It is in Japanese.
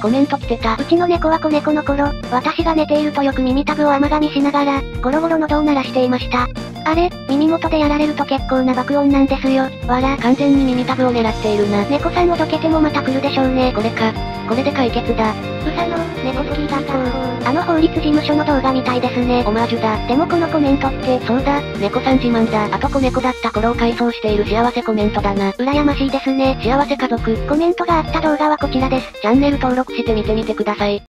コメント来てた。うちの猫は子猫の頃、私が寝ているとよく耳たぶを甘噛みしながら、ゴロゴロ喉を鳴らしていました。あれ、耳元でやられると結構な爆音なんですよ。わら、完全に耳たぶを狙っているな。猫さんをどけてもまた来るでしょうね。これか。これで解決だ。うさの、猫好きだと。あの法律事務所の動画みたいですね。オマージュだ。でもこのコメントって、そうだ、猫さん自慢だ。あと子猫だった頃を回想している幸せコメントだな。羨ましいですね。幸せ家族。コメントがあった動画はこちらです。チャンネル登録してみてください。